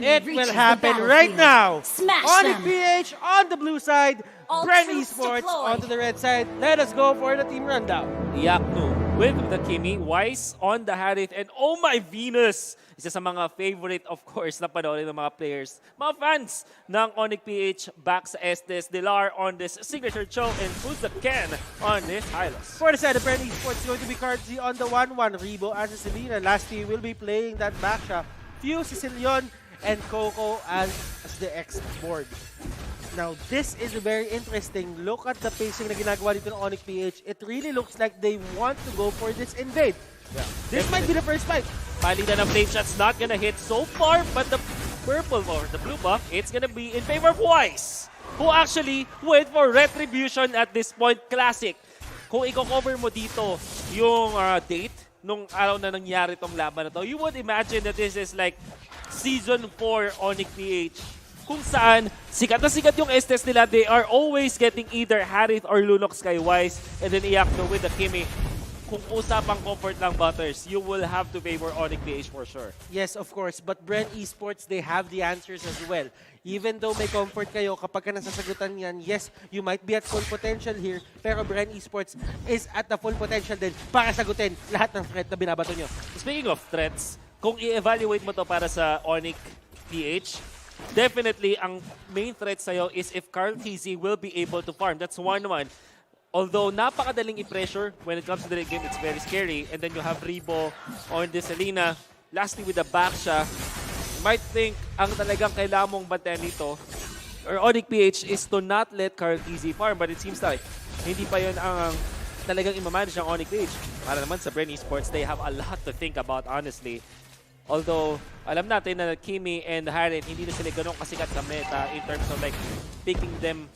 It will happen right now. Smash Onic them. PH on the blue side, All Bren troops Esports deployed. onto the red side. Let us go for the team rundown. Yaknu with the Kimi, Wise on the Harith, and oh my Venus! Isa sa mga favorite, of course, na panoorin ng mga players, mga fans ng Onic PH back sa Estes, Dilar on this signature choke, and who's the Ken on this Hylos. For the side of Bren Esports, going to be Cardzy on the 1-1. Rebo and Selena. Lasty will be playing that backshot. Few Sicilion and Coco as the X board. Now, this is very interesting. Look at the pacing na ginagawa dito ng Onic PH. It really looks like they want to go for this invade. Yeah. This might be the first fight. Palitan ng flame shot's not gonna hit so far, but the purple or the blue buff, it's gonna be in favor of Wise, who actually went for retribution at this point. Classic. Kung i-cover mo dito yung date nung araw na nangyari tong laban na to, you would imagine that this is like Season 4 Onic PH, kung saan sikat na sikat yung Estes nila. They are always getting either Harith or Lunox kay Wise, and then Iakno with the Kimi. Kung usapang comfort lang, Butters, you will have to favor Onic PH for sure. Yes, of course. But Bren Esports, they have the answers as well. Even though may comfort kayo, kapag ka nasasagutan yan, yes, you might be at full potential here, pero Bren Esports is at the full potential din para sagutin lahat ng threat na binabato nyo. Speaking of threats, kung i-evaluate mo to para sa Onic PH, definitely ang main threat sa'yo is if Carl TZ will be able to farm. That's 1-1. Although napakadaling i-pressure when it comes to the late game, it's very scary. And then you have Rebo on this Selena. Lastly with the back siya, you might think ang talagang kailangan mong bantayan dito or Onic PH is to not let Carl TZ farm. But it seems like hindi pa yun ang talagang imamanage ng Onic PH. Para naman sa Bren Esports, they have a lot to think about, honestly. Although, alam natin na Kimi and Harith, hindi na sila ganun kasikat sa meta in terms of like picking them.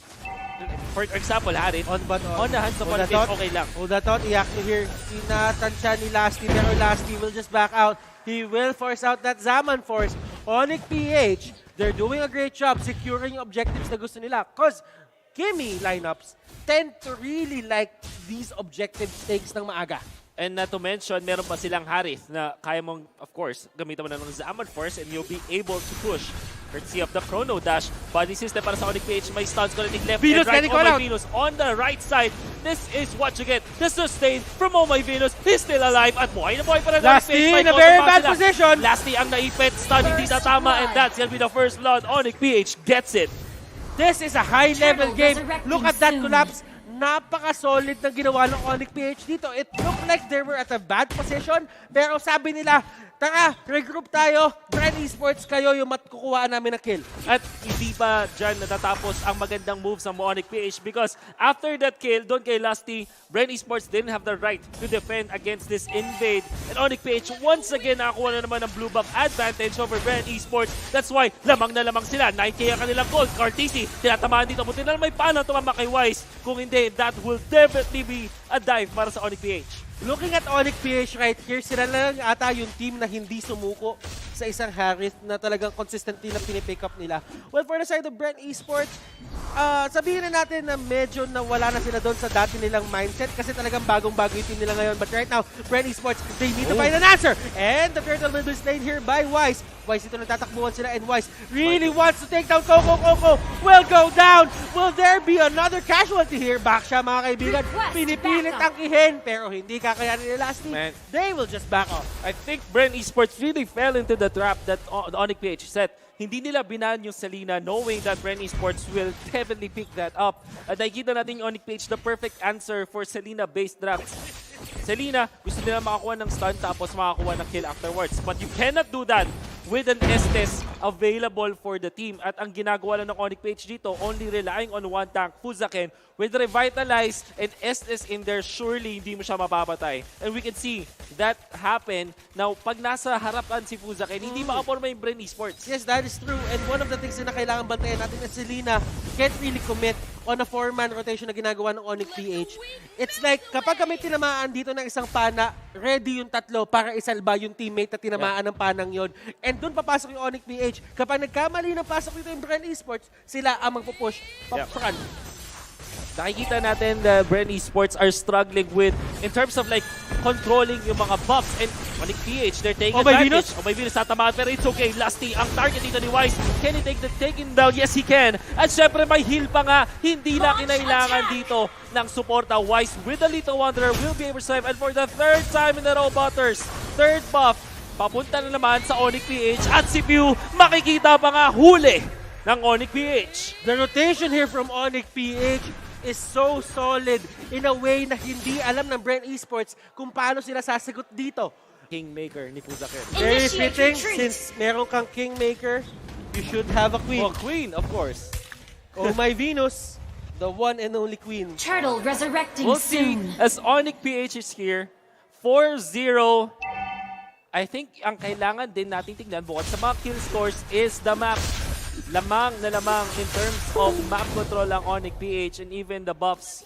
For example, Harith, on the hands of one face, okay lang. Hold that thought, Iakno here. Tinatansya ni Lasty, pero Lasty will just back out. He will force out that Zaman force. Onic PH, they're doing a great job securing objectives na gusto nila. Because Kimi lineups tend to really like these objective stakes ng maaga. And not to mention, meron pa silang Harith na kaya mong, of course, gamitan mo na ng Zaman Force and you'll be able to push. Courtesy of the Chrono Dash. Body system para sa Onic PH. May stuns going left Venus and right. getting Oh caught my out. Venus on the right side. This is what you get. The sustain from Oh my Venus. He's still alive. At buhay na buhay pa rin. Lasty in a very bad position. Lasty ang naipit. Stun hindi natama. And that's gonna be the first blood. Onic PH gets it. This is a high-level Turtle game. resurrecting Look at that soon. collapse. Napaka-solid ng ginawa ng Onic PH dito. It looked like they were at a bad position. Pero sabi nila, tara, regroup tayo. Bren Esports, kayo yung matkukuhaan namin na kill. At hindi pa dyan natatapos ang magandang moves ng Onic PH because after that kill, doon kay Lasty, Bren Esports didn't have the right to defend against this invade. And Onic PH once again nakakuha na naman ng blue buff advantage over Bren Esports. That's why lamang na lamang sila. 9K ang kanilang gold. Cartesi, tinatamaan dito. Buti na may paano tumama kay Wise. Kung hindi, that will definitely be a dive para sa Onic PH. Looking at Onic PH right here, sila lang ata yung team na hindi sumuko sa isang Harith na talagang consistently na pinipick up nila. Well, for the side of Bren Esports, sabihin na natin na medyo nawala na sila doon sa dati nilang mindset kasi talagang bagong-bago yung team nila ngayon. But right now, Bren Esports, they need to find an answer. And the turtle will be slain here by Wise. Wise dito nagtatakbuhan sila and Wise really wants to take down Coco. Coco will go down. Will there be another casualty here? Back siya mga kaibigan. Pinipilit ang ihin pero hindi kakayanin nila Lasty. They will just back off. I think Bren Esports really fell into the trap that the Onic PH set. Hindi nila binan yung Selena knowing that Bren Esports will definitely pick that up. At nakikita natin yung Onic PH, the perfect answer for Selena-based drafts. Selena, gusto nila makakuha ng stun tapos makakuha ng kill afterwards. But you cannot do that with an Estes available for the team. At ang ginagawa lang ng Onic PH dito, only relying on one tank, Fuzaken, with Revitalize and Estes in there, surely hindi mo siya mapapatay. And we can see that happen. Now, pag nasa harapan si Fuzaken, hindi makaporma yung Bren Esports. Yes, that is true. And one of the things na kailangan bantayan natin na Selena can't really commit on a 4-man rotation na ginagawa ng Onic PH. It's like, kapag kami tinamaan dito ng isang pana, ready yung tatlo para isalba yung teammate na tinamaan ng panang yon. And doon papasok yung Onic PH. Kapag nagkamali ng pasok dito yung Bren Esports, sila ang magpupush pa front. nakikita natin the Bren Esports are struggling with, in terms of like, controlling yung mga buffs. And Onic PH, they're taking advantage. Oh, may Venus tatamaan, pero it's okay. Lasty, ang target dito ni Wise. Can he take the taking down? Yes, he can. At syempre, may heal pa nga. Hindi na kinailangan dito ng suporta. Wise with the Little Wanderer will be able to survive. And for the third time in a row, Butters, third buff, papunta na naman sa Onic PH. At si Pew, makikita pa nga huli ng Onic PH. The rotation here from Onic PH is so solid in a way na hindi alam ng Bren Esports kung paano sila sasagot dito. Kingmaker ni Fuzaker. Very fitting, since meron kang Kingmaker, you should have a Queen. Oh, Queen, of course. Oh my Venus, the one and only Queen. Turtle resurrecting We'll see soon. as Onic PH is here. 4-0. I think ang kailangan din natin tignan bukod sa mga kill scores is the map. Lamang na lamang in terms of map control ang Onic PH and even the buffs.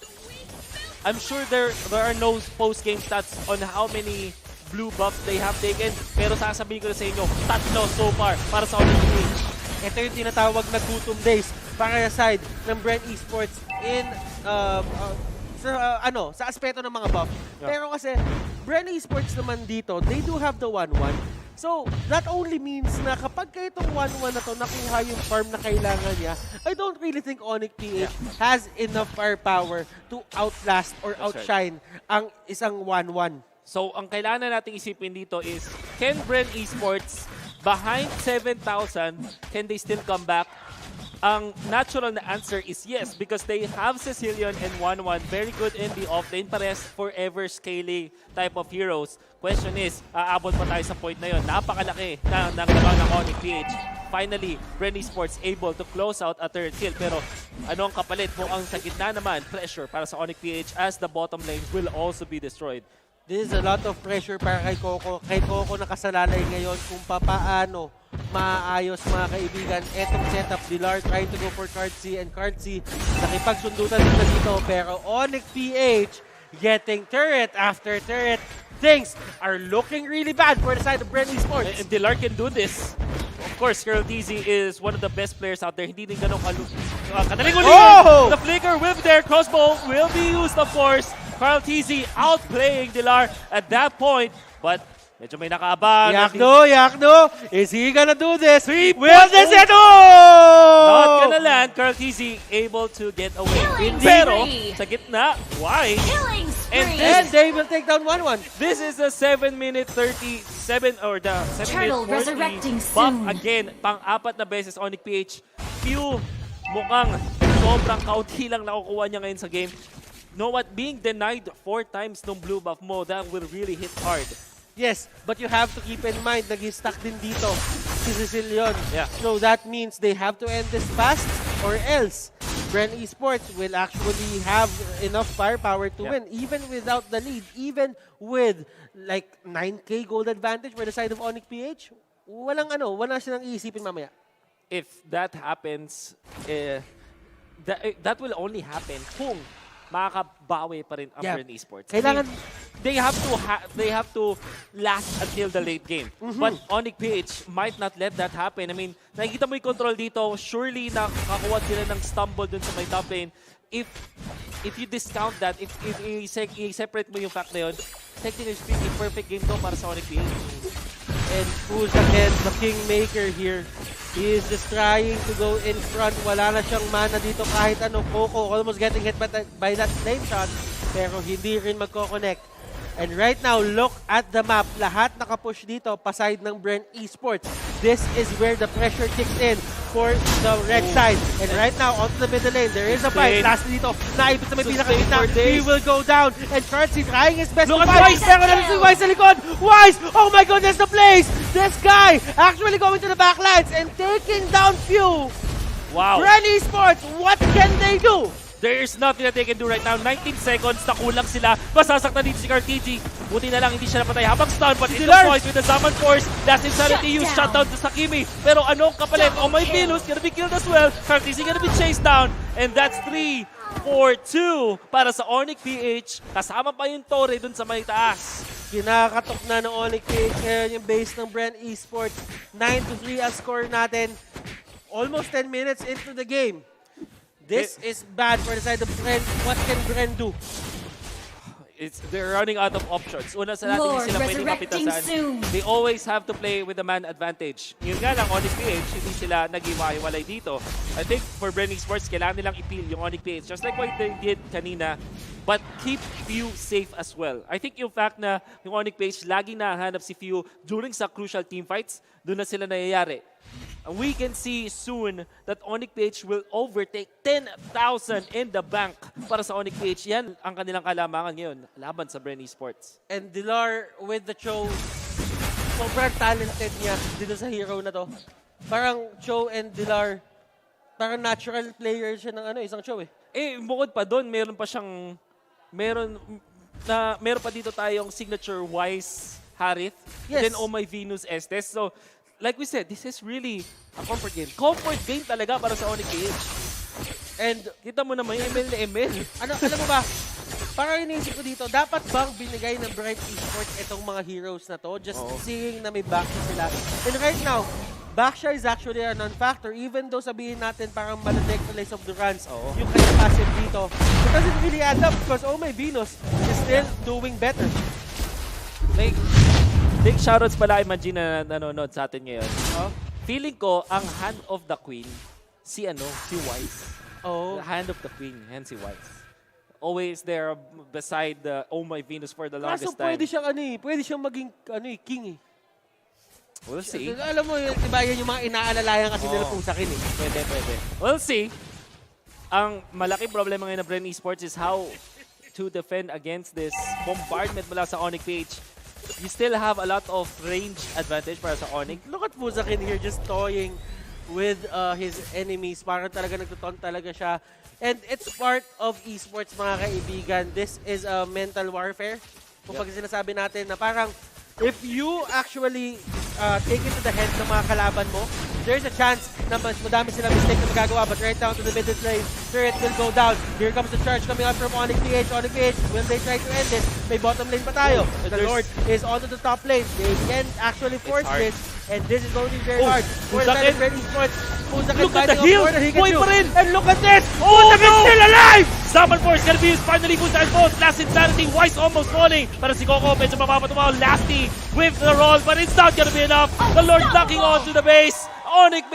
I'm sure there are no post-game stats on how many blue buffs they have taken. Pero sasabihin ko na sa inyo, 3 so far para sa Onic PH. Ito yung tinatawag na gutom days para sa side ng Bren Esports in sa aspeto ng mga buff. Yeah. Pero kasi Bren Esports naman dito, they do have the 1-1. So, that only means na kapag itong 1-1 na to nakuha yung farm na kailangan niya, I don't really think Onic PH has enough firepower to outlast or outshine ang isang 1-1. So, ang kailangan na nating isipin dito is, can Bren Esports, behind 7,000, can they still come back? Ang natural na answer is yes, because they have Cecilion and 1-1, very good in the offlane, pares forever scaling type of heroes. Question is, aabot pa tayo sa point na yun. Napakalaki ng labang ng Onic PH. Finally, Bren Esports able to close out a third kill. Pero ano ang kapalit? Mukhang sa gitna naman, pressure para sa Onic PH as the bottom lane will also be destroyed. This is a lot of pressure para kay Coco. Kay Coco nakasalalay ngayon kung papaano maayos mga kaibigan. Etong setup, Dilar trying to go for Cardsi and Cardsi nakipagsundutan din na dito. Pero Onic PH getting turret after turret. Things are looking really bad for the side of Bren Esports. And Dilar can do this. Of course, Girl TZ is one of the best players out there. Hindi din ganun kadaling ulit. Oh! The flicker will be there. Crossbow will be used, of course. Carl TZ outplaying Dilar at that point. But medyo may nakaabang. Yakno, is he gonna do this? Will this it? Not gonna land. Carl TZ able to get away. Killing Pero spree. sa gitna, why? Killing And spree. And they will take down 1-1. This is the 7-minute 37 or the 7-minute Turtle 40 resurrecting buff soon. again. Pang-apat na beses Onic PH. Pew, mukhang sobrang kaunti lang nakukuha niya ngayon sa game. Know what? Being denied 4 times ng blue buff mo, that will really hit hard. Yes, but you have to keep in mind, nag-stuck din dito si Cecilion. Yeah. So that means they have to end this fast or else Bren Esports will actually have enough firepower to win even without the lead, even with like 9k gold advantage for the side of Onic PH. Wala silang iisipin mamaya. If that happens, that will only happen kung makakabawi pa rin ang Bren Esports. Kailangan they have to last until the late game. But Onic PH might not let that happen. I mean, nakikita mo yung control dito. Surely nakakuha sila ng stumble dun sa may top lane. If you discount that, if i-separate mo yung fact na yun, technically speaking, perfect game to para sa Onic PH. And who's again the kingmaker here? He is just trying to go in front. Wala na siyang mana dito kahit ano. Coco almost getting hit by that flame shot. Pero hindi rin magko-connect. And right now, look at the map. Lahat nakapush dito paside ng Bren Esports. This is where the pressure kicks in for the red side. And right now, onto the middle lane, there is a fight. Last dito, naipit sa may pinakagitna. He will go down. And Chartsy trying his best to fight. Pero natin si Wise sa likod. Wise! Oh my goodness, the place! This guy actually going to the backlines and taking down Pew. Wow. Bren Esports, what can they do? There's nothing that they can do right now. 19 seconds, nakulang sila. Masasaktan dito si Kartiji. Buti na lang, hindi siya napatay habang stun. But in the point with the Summon Force, last insanity use, shutdown to Sakimi. Pero anong kapalit? Oh, my Venus, gonna be killed as well. Kartiji gonna be chased down. And that's 3-4-2 para sa Onic PH. Kasama pa yung Torre dun sa may taas. Kinakatok na ng Onic PH ngayon yung base ng Bren Esports. 9-3 ang score natin. Almost 10 minutes into the game. This is bad for the side of Bren. What can Bren do? They're running out of options. Una sa lahat, Lord, hindi sila pwedeng resurrecting kapitasan. soon. They always have to play with the man advantage. Yun nga lang, Onic PH, hindi sila nag-iwalay dito. I think for Bren Esports, kailangan nilang i-peel yung Onic PH. Just like what they did kanina. But keep Few safe as well. I think yung fact na yung Onic PH, laging nahanap si Few during sa crucial team fights, doon na sila nangyayari. And we can see soon that Onic PH will overtake 10,000 in the bank para sa Onic PH. Yan ang kanilang kalamangan ngayon laban sa Bren Esports. And Dilar with the Cho, sobrang talented niya dito sa hero na to. Parang Cho and Dilar, parang natural player siya ng isang Cho eh. Bukod pa doon, meron pa dito tayong signature Wise Harith. Yes. Then Oh My Venus Estes. So, like we said, this is really a comfort game. Comfort game talaga para sa Onic PH. And Kita mo naman yung ML na ML. alam mo ba, parang iniisip ko dito, dapat bang binigay ng Bren Esports itong mga heroes na to? Just seeing na may backshow sila. And right now, backshow is actually a non-factor. Even though sabihin natin parang maladectalize of the runs, yung kanyang passive dito, it doesn't really add up because Oh My Venus is still doing better. Big shoutouts pala kay Manji na nanonood sa atin ngayon. Feeling ko, ang hand of the queen, si Wise. Oh. The hand of the queen, and si Wise. Always there beside the Oh My Venus for the longest Kaso time. pwede siyang maging king eh. We'll see. Alam mo, diba yan yung mga inaalalayan kasi nila pusakin eh. Pwede. We'll see. Ang malaking problema ngayon ng Bren Esports is how to defend against this bombardment mula sa Onic PH. You still have a lot of range advantage para sa Onic. Look at Fuzakin here just toying with his enemies. Parang talaga nagtuton talaga siya. And it's part of esports, mga kaibigan. This is a mental warfare. Kung pag sinasabi natin na parang if you actually take it to the head ng mga kalaban mo, there's a chance na mas madami silang mistake na magagawa. But right down to the middle lane, Turret will go down. Here comes the charge coming out from Onic PH. Onic PH, will they try to end this? May bottom lane pa tayo. The Lord is onto the top lane. They can't actually force this. And this is going to be very hard. For the side of Bren Esports, Look at the heal! Boy pa rin! And look at this! Oh no! Still alive! Summon Force gonna be used finally. Fuzakin both. Last Insanity. Wise almost falling. Para si Coco, medyo mapapatumaw. Lasty with the roll, but it's not gonna be enough. The Lord knocking onto the base. Onic